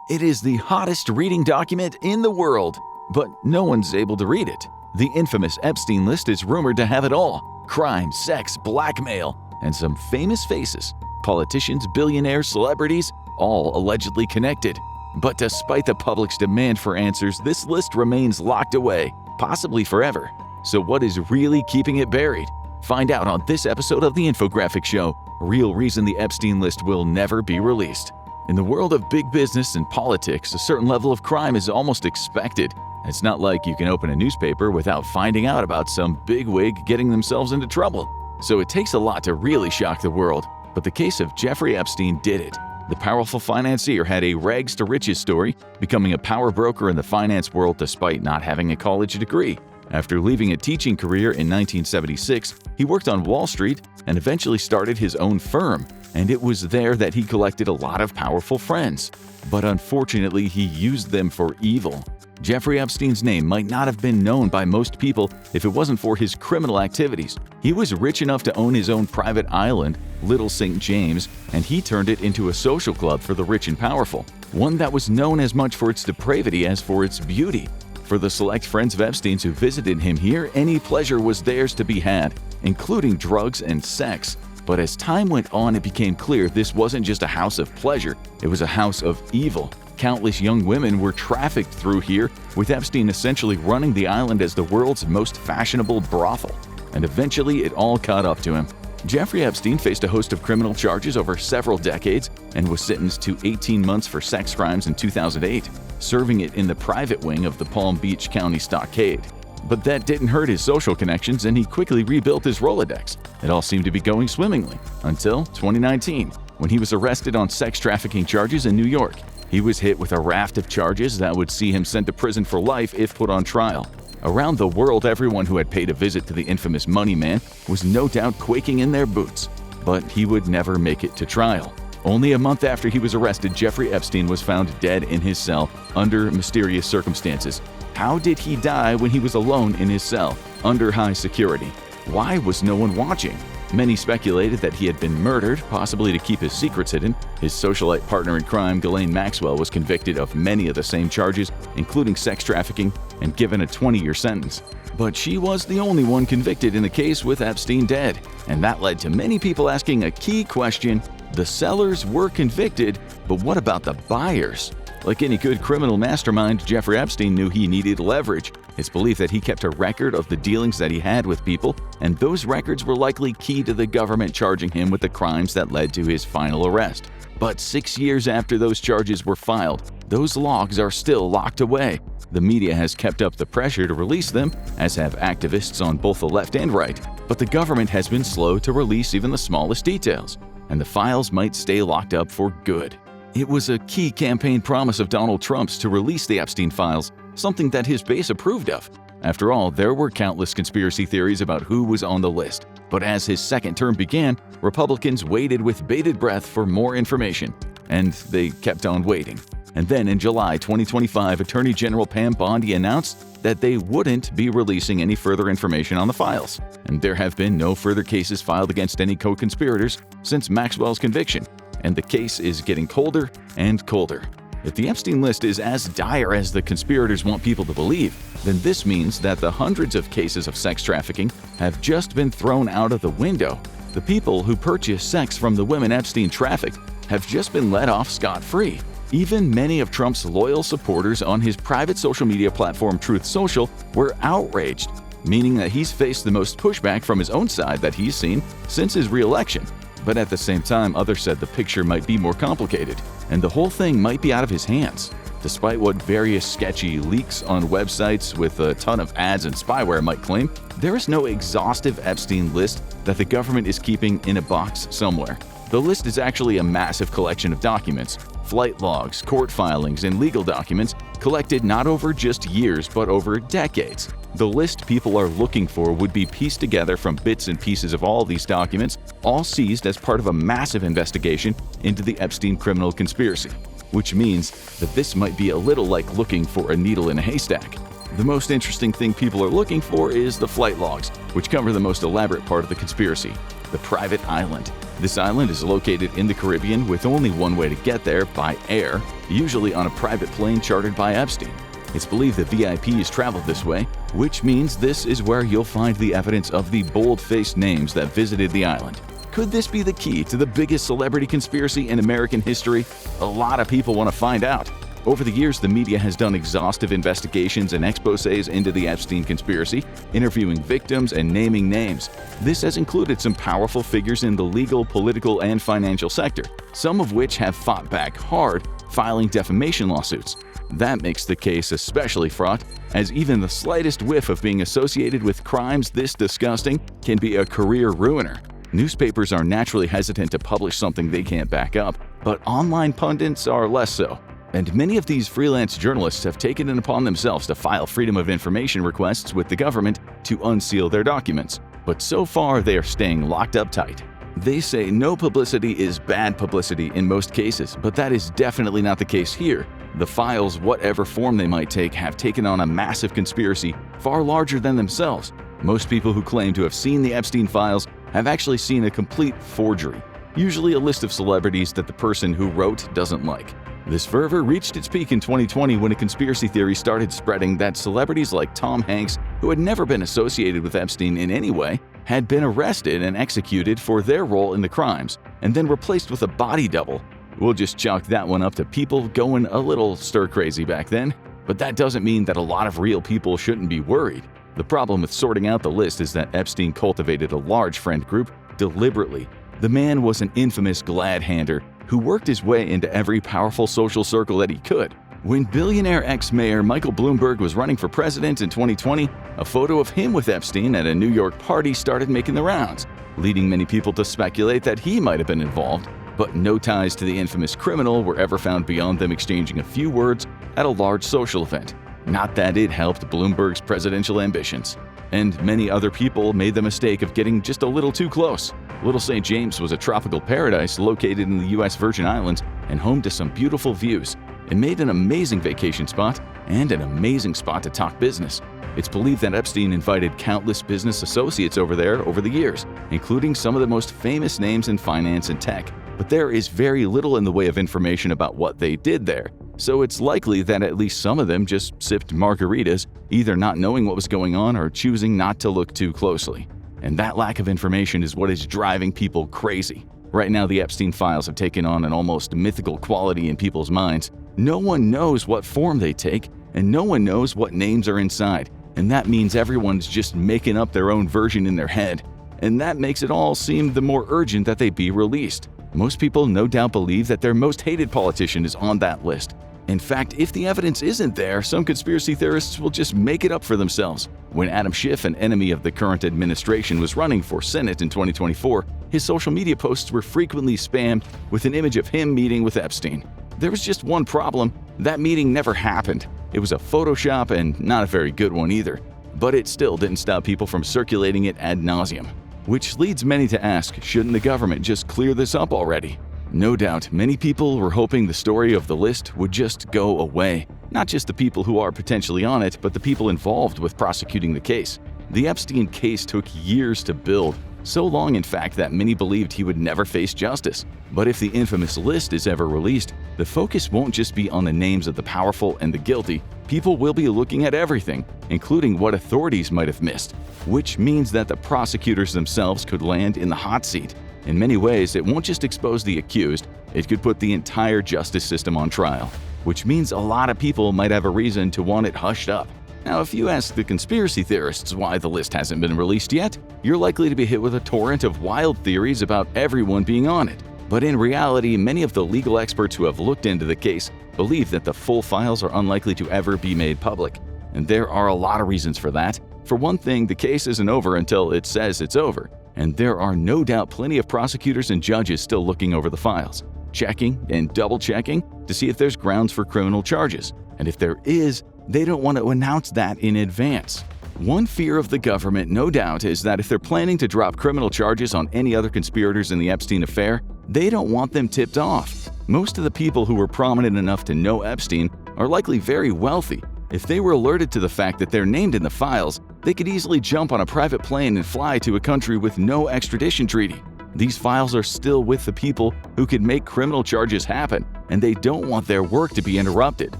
It is the hottest reading document in the world, but no one's able to read it. The infamous Epstein list is rumored to have it all: crime, sex, blackmail, and some famous faces. Politicians, billionaires, celebrities, all allegedly connected. But despite the public's demand for answers, this list remains locked away, possibly forever. So what is really keeping it buried? Find out on this episode of The Infographic Show, real reason the Epstein list will never be released. In the world of big business and politics, a certain level of crime is almost expected. It's not like you can open a newspaper without finding out about some bigwig getting themselves into trouble. So it takes a lot to really shock the world. But the case of Jeffrey Epstein did it. The powerful financier had a rags to riches story, becoming a power broker in the finance world despite not having a college degree. After leaving a teaching career in 1976, he worked on Wall Street and eventually started his own firm, and it was there that he collected a lot of powerful friends. But unfortunately, he used them for evil. Jeffrey Epstein's name might not have been known by most people if it wasn't for his criminal activities. He was rich enough to own his own private island, Little St. James, and he turned it into a social club for the rich and powerful, one that was known as much for its depravity as for its beauty. For the select friends of Epstein's who visited him here, any pleasure was theirs to be had, including drugs and sex. But as time went on, it became clear this wasn't just a house of pleasure, it was a house of evil. Countless young women were trafficked through here, with Epstein essentially running the island as the world's most fashionable brothel. And eventually, it all caught up to him. Jeffrey Epstein faced a host of criminal charges over several decades and was sentenced to 18 months for sex crimes in 2008, serving it in the private wing of the Palm Beach County Stockade. But that didn't hurt his social connections, and he quickly rebuilt his Rolodex. It all seemed to be going swimmingly until 2019, when he was arrested on sex trafficking charges in New York. He was hit with a raft of charges that would see him sent to prison for life if put on trial. Around the world, everyone who had paid a visit to the infamous Money Man was no doubt quaking in their boots. But he would never make it to trial. Only a month after he was arrested, Jeffrey Epstein was found dead in his cell under mysterious circumstances. How did he die when he was alone in his cell, under high security? Why was no one watching? Many speculated that he had been murdered, possibly to keep his secrets hidden. His socialite partner in crime, Ghislaine Maxwell, was convicted of many of the same charges, including sex trafficking, and given a 20-year sentence. But she was the only one convicted in the case with Epstein dead, and that led to many people asking a key question. The sellers were convicted, but what about the buyers? Like any good criminal mastermind, Jeffrey Epstein knew he needed leverage. It's believed that he kept a record of the dealings that he had with people, and those records were likely key to the government charging him with the crimes that led to his final arrest. But 6 years after those charges were filed, those logs are still locked away. The media has kept up the pressure to release them, as have activists on both the left and right, but the government has been slow to release even the smallest details, and the files might stay locked up for good. It was a key campaign promise of Donald Trump's to release the Epstein files, something that his base approved of. After all, there were countless conspiracy theories about who was on the list. But as his second term began, Republicans waited with bated breath for more information. And they kept on waiting. And then in July 2025, Attorney General Pam Bondi announced that they wouldn't be releasing any further information on the files. And there have been no further cases filed against any co-conspirators since Maxwell's conviction. And the case is getting colder and colder. If the Epstein list is as dire as the conspirators want people to believe, then this means that the hundreds of cases of sex trafficking have just been thrown out of the window. The people who purchased sex from the women Epstein trafficked have just been let off scot-free. Even many of Trump's loyal supporters on his private social media platform Truth Social were outraged, meaning that he's faced the most pushback from his own side that he's seen since his re-election. But at the same time, others said the picture might be more complicated, and the whole thing might be out of his hands. Despite what various sketchy leaks on websites with a ton of ads and spyware might claim, there is no exhaustive Epstein list that the government is keeping in a box somewhere. The list is actually a massive collection of documents, flight logs, court filings, and legal documents collected not over just years but over decades. The list people are looking for would be pieced together from bits and pieces of all these documents, all seized as part of a massive investigation into the Epstein criminal conspiracy, which means that this might be a little like looking for a needle in a haystack. The most interesting thing people are looking for is the flight logs, which cover the most elaborate part of the conspiracy, the private island. This island is located in the Caribbean with only one way to get there, by air, usually on a private plane chartered by Epstein. It's believed that VIPs traveled this way, which means this is where you'll find the evidence of the bold-faced names that visited the island. Could this be the key to the biggest celebrity conspiracy in American history? A lot of people want to find out. Over the years, the media has done exhaustive investigations and exposés into the Epstein conspiracy, interviewing victims and naming names. This has included some powerful figures in the legal, political, and financial sector, some of which have fought back hard, filing defamation lawsuits. That makes the case especially fraught, as even the slightest whiff of being associated with crimes this disgusting can be a career ruiner. Newspapers are naturally hesitant to publish something they can't back up, but online pundits are less so. And many of these freelance journalists have taken it upon themselves to file Freedom of Information requests with the government to unseal their documents. But so far, they are staying locked up tight. They say no publicity is bad publicity in most cases, but that is definitely not the case here. The files, whatever form they might take, have taken on a massive conspiracy far larger than themselves. Most people who claim to have seen the Epstein files have actually seen a complete forgery, usually a list of celebrities that the person who wrote doesn't like. This fervor reached its peak in 2020 when a conspiracy theory started spreading that celebrities like Tom Hanks, who had never been associated with Epstein in any way, had been arrested and executed for their role in the crimes, and then replaced with a body double. We'll just chalk that one up to people going a little stir-crazy back then. But that doesn't mean that a lot of real people shouldn't be worried. The problem with sorting out the list is that Epstein cultivated a large friend group deliberately. The man was an infamous glad-hander who worked his way into every powerful social circle that he could. When billionaire ex-mayor Michael Bloomberg was running for president in 2020, a photo of him with Epstein at a New York party started making the rounds, leading many people to speculate that he might have been involved. But no ties to the infamous criminal were ever found beyond them exchanging a few words at a large social event. Not that it helped Bloomberg's presidential ambitions. And many other people made the mistake of getting just a little too close. Little St. James was a tropical paradise located in the U.S. Virgin Islands and home to some beautiful views. It made an amazing vacation spot and an amazing spot to talk business. It's believed that Epstein invited countless business associates over there over the years, including some of the most famous names in finance and tech. But there is very little in the way of information about what they did there, so it's likely that at least some of them just sipped margaritas, either not knowing what was going on or choosing not to look too closely. And that lack of information is what is driving people crazy. Right now, the Epstein files have taken on an almost mythical quality in people's minds. No one knows what form they take, and no one knows what names are inside. And that means everyone's just making up their own version in their head. And that makes it all seem the more urgent that they be released. Most people no doubt believe that their most hated politician is on that list. In fact, if the evidence isn't there, some conspiracy theorists will just make it up for themselves. When Adam Schiff, an enemy of the current administration, was running for Senate in 2024, his social media posts were frequently spammed with an image of him meeting with Epstein. There was just one problem: that meeting never happened. It was a Photoshop, and not a very good one either. But it still didn't stop people from circulating it ad nauseum. Which leads many to ask, shouldn't the government just clear this up already? No doubt, many people were hoping the story of the list would just go away. Not just the people who are potentially on it, but the people involved with prosecuting the case. The Epstein case took years to build, so long in fact that many believed he would never face justice. But if the infamous list is ever released, the focus won't just be on the names of the powerful and the guilty. People will be looking at everything, including what authorities might have missed, which means that the prosecutors themselves could land in the hot seat. In many ways, it won't just expose the accused, it could put the entire justice system on trial, which means a lot of people might have a reason to want it hushed up. Now, if you ask the conspiracy theorists why the list hasn't been released yet, you're likely to be hit with a torrent of wild theories about everyone being on it. But in reality, many of the legal experts who have looked into the case believe that the full files are unlikely to ever be made public. And there are a lot of reasons for that. For one thing, the case isn't over until it says it's over. And there are no doubt plenty of prosecutors and judges still looking over the files, checking and double-checking to see if there's grounds for criminal charges. And if there is, they don't want to announce that in advance. One fear of the government, no doubt, is that if they're planning to drop criminal charges on any other conspirators in the Epstein affair, they don't want them tipped off. Most of the people who were prominent enough to know Epstein are likely very wealthy. If they were alerted to the fact that they're named in the files, they could easily jump on a private plane and fly to a country with no extradition treaty. These files are still with the people who could make criminal charges happen, and they don't want their work to be interrupted.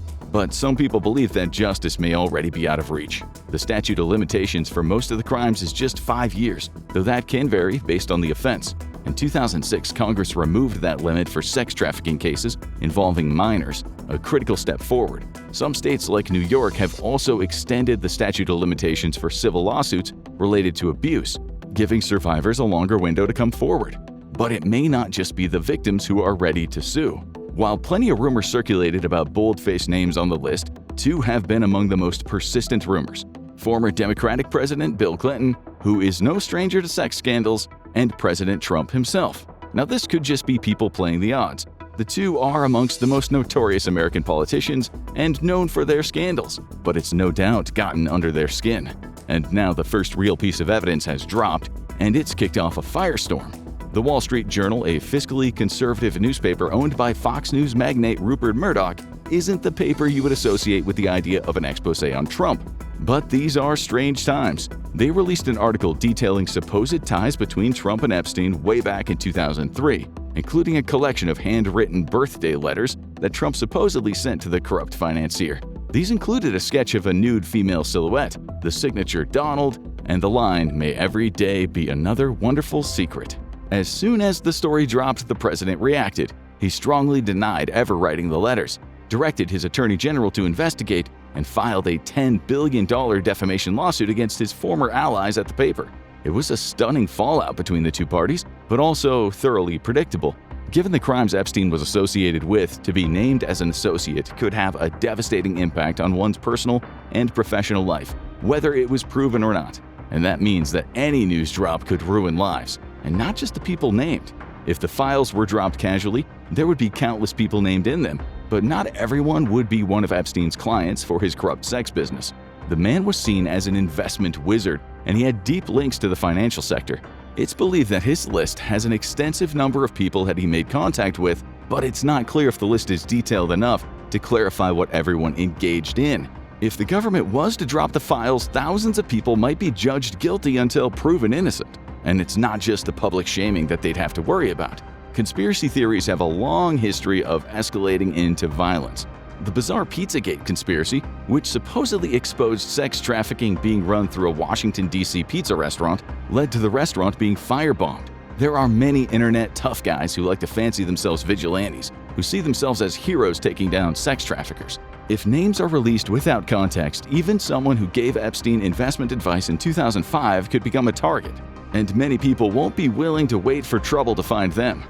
But some people believe that justice may already be out of reach. The statute of limitations for most of the crimes is just 5 years, though that can vary based on the offense. In 2006, Congress removed that limit for sex trafficking cases involving minors, a critical step forward. Some states like New York have also extended the statute of limitations for civil lawsuits related to abuse, giving survivors a longer window to come forward. But it may not just be the victims who are ready to sue. While plenty of rumors circulated about bold-faced names on the list, 2 have been among the most persistent rumors. Former Democratic President Bill Clinton, who is no stranger to sex scandals, and President Trump himself. Now, this could just be people playing the odds. The 2 are amongst the most notorious American politicians and known for their scandals, but it's no doubt gotten under their skin. And now the first real piece of evidence has dropped, and it's kicked off a firestorm. The Wall Street Journal, a fiscally conservative newspaper owned by Fox News magnate Rupert Murdoch, isn't the paper you would associate with the idea of an exposé on Trump. But these are strange times. They released an article detailing supposed ties between Trump and Epstein way back in 2003, including a collection of handwritten birthday letters that Trump supposedly sent to the corrupt financier. These included a sketch of a nude female silhouette, the signature Donald, and the line, "May every day be another wonderful secret." As soon as the story dropped, the president reacted. He strongly denied ever writing the letters, directed his attorney general to investigate, and filed a $10 billion defamation lawsuit against his former allies at the paper. It was a stunning fallout between the 2 parties, but also thoroughly predictable. Given the crimes Epstein was associated with, to be named as an associate could have a devastating impact on one's personal and professional life, whether it was proven or not. And that means that any news drop could ruin lives, and not just the people named. If the files were dropped casually, there would be countless people named in them, but not everyone would be one of Epstein's clients for his corrupt sex business. The man was seen as an investment wizard, and he had deep links to the financial sector. It's believed that his list has an extensive number of people that he made contact with, but it's not clear if the list is detailed enough to clarify what everyone engaged in. If the government was to drop the files, thousands of people might be judged guilty until proven innocent. And it's not just the public shaming that they'd have to worry about. Conspiracy theories have a long history of escalating into violence. The bizarre Pizzagate conspiracy, which supposedly exposed sex trafficking being run through a Washington, D.C. pizza restaurant, led to the restaurant being firebombed. There are many internet tough guys who like to fancy themselves vigilantes, who see themselves as heroes taking down sex traffickers. If names are released without context, even someone who gave Epstein investment advice in 2005 could become a target. And many people won't be willing to wait for trouble to find them.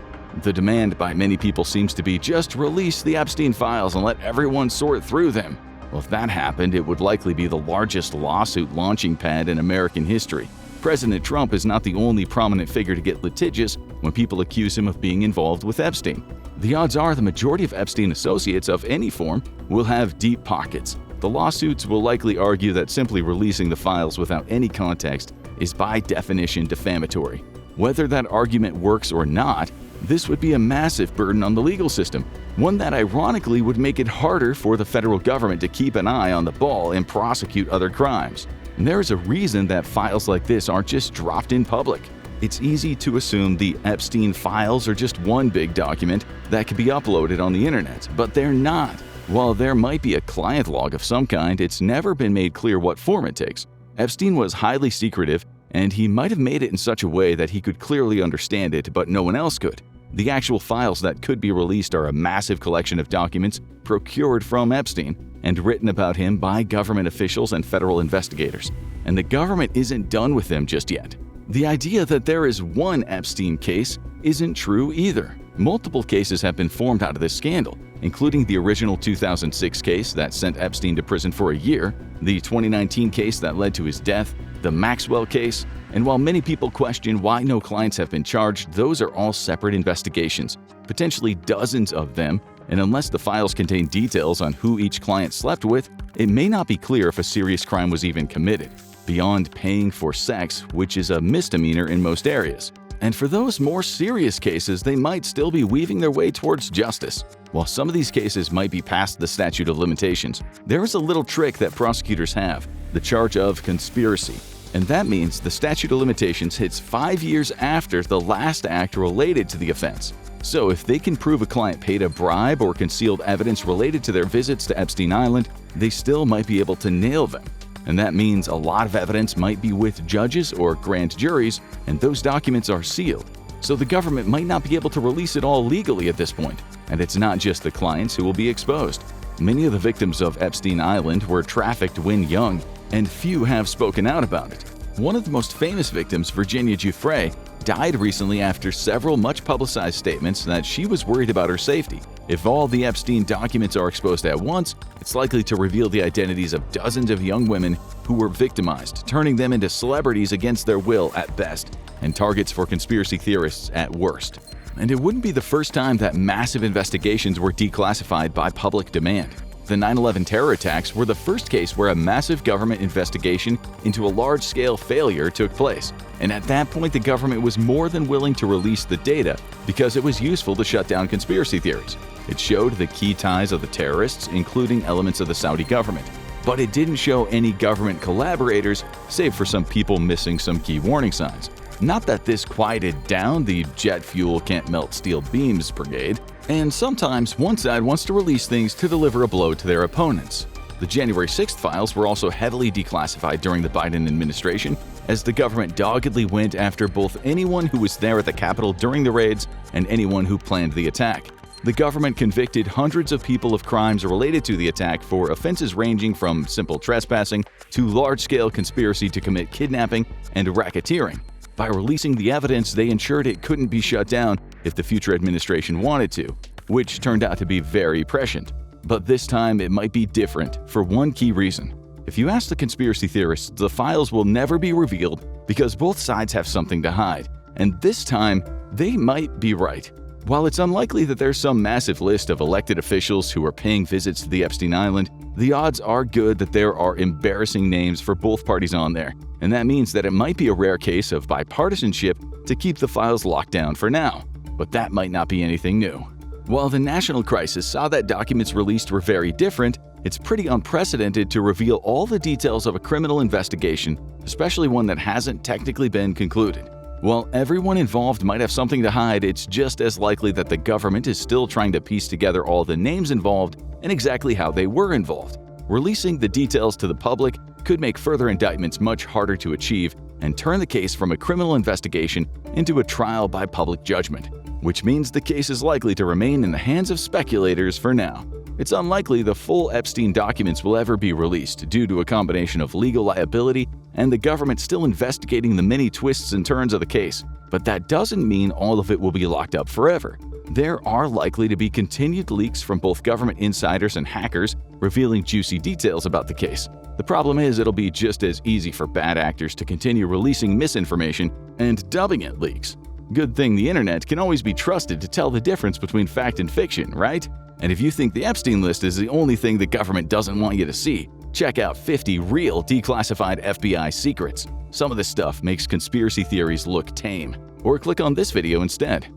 The demand by many people seems to be just release the Epstein files and let everyone sort through them. Well, if that happened, it would likely be the largest lawsuit launching pad in American history. President Trump is not the only prominent figure to get litigious when people accuse him of being involved with Epstein. The odds are the majority of Epstein associates of any form will have deep pockets. The lawsuits will likely argue that simply releasing the files without any context is by definition defamatory. Whether that argument works or not, this would be a massive burden on the legal system, one that ironically would make it harder for the federal government to keep an eye on the ball and prosecute other crimes. And there is a reason that files like this aren't just dropped in public. It's easy to assume the Epstein files are just one big document that can be uploaded on the internet, but they're not. While there might be a client log of some kind, it's never been made clear what form it takes. Epstein was highly secretive, and he might have made it in such a way that he could clearly understand it, but no one else could. The actual files that could be released are a massive collection of documents procured from Epstein and written about him by government officials and federal investigators. And the government isn't done with them just yet. The idea that there is one Epstein case isn't true either. Multiple cases have been formed out of this scandal, including the original 2006 case that sent Epstein to prison for a year, the 2019 case that led to his death, the Maxwell case, and while many people question why no clients have been charged, those are all separate investigations, potentially dozens of them, and unless the files contain details on who each client slept with, it may not be clear if a serious crime was even committed, beyond paying for sex, which is a misdemeanor in most areas. And for those more serious cases, they might still be weaving their way towards justice. While some of these cases might be past the statute of limitations, there is a little trick that prosecutors have, the charge of conspiracy. And that means the statute of limitations hits 5 years after the last act related to the offense. So if they can prove a client paid a bribe or concealed evidence related to their visits to Epstein Island, they still might be able to nail them. And that means a lot of evidence might be with judges or grand juries, and those documents are sealed. So the government might not be able to release it all legally at this point. And it's not just the clients who will be exposed. Many of the victims of Epstein Island were trafficked when young, and few have spoken out about it. One of the most famous victims, Virginia Giuffre, died recently after several much-publicized statements that she was worried about her safety. If all the Epstein documents are exposed at once, it's likely to reveal the identities of dozens of young women who were victimized, turning them into celebrities against their will at best, and targets for conspiracy theorists at worst. And it wouldn't be the first time that massive investigations were declassified by public demand. The 9/11 terror attacks were the first case where a massive government investigation into a large-scale failure took place. And at that point, the government was more than willing to release the data because it was useful to shut down conspiracy theories. It showed the key ties of the terrorists, including elements of the Saudi government. But it didn't show any government collaborators, save for some people missing some key warning signs. Not that this quieted down the jet fuel can't melt steel beams brigade, and sometimes one side wants to release things to deliver a blow to their opponents. The January 6th files were also heavily declassified during the Biden administration, as the government doggedly went after both anyone who was there at the Capitol during the raids and anyone who planned the attack. The government convicted hundreds of people of crimes related to the attack for offenses ranging from simple trespassing to large-scale conspiracy to commit kidnapping and racketeering. By releasing the evidence, they ensured it couldn't be shut down if the future administration wanted to, which turned out to be very prescient. But this time, it might be different for one key reason. If you ask the conspiracy theorists, the files will never be revealed because both sides have something to hide. And this time, they might be right. While it's unlikely that there's some massive list of elected officials who are paying visits to the Epstein Island, the odds are good that there are embarrassing names for both parties on there. And that means that it might be a rare case of bipartisanship to keep the files locked down for now. But that might not be anything new. While the national crisis saw that documents released were very different, it's pretty unprecedented to reveal all the details of a criminal investigation, especially one that hasn't technically been concluded. While everyone involved might have something to hide, it's just as likely that the government is still trying to piece together all the names involved and exactly how they were involved. Releasing the details to the public could make further indictments much harder to achieve and turn the case from a criminal investigation into a trial by public judgment, which means the case is likely to remain in the hands of speculators for now. It's unlikely the full Epstein documents will ever be released due to a combination of legal liability and the government still investigating the many twists and turns of the case. But that doesn't mean all of it will be locked up forever. There are likely to be continued leaks from both government insiders and hackers revealing juicy details about the case. The problem is it'll be just as easy for bad actors to continue releasing misinformation and dubbing it leaks. Good thing the internet can always be trusted to tell the difference between fact and fiction, right? And if you think the Epstein list is the only thing the government doesn't want you to see, check out 50 real declassified FBI secrets. Some of this stuff makes conspiracy theories look tame. Or click on this video instead.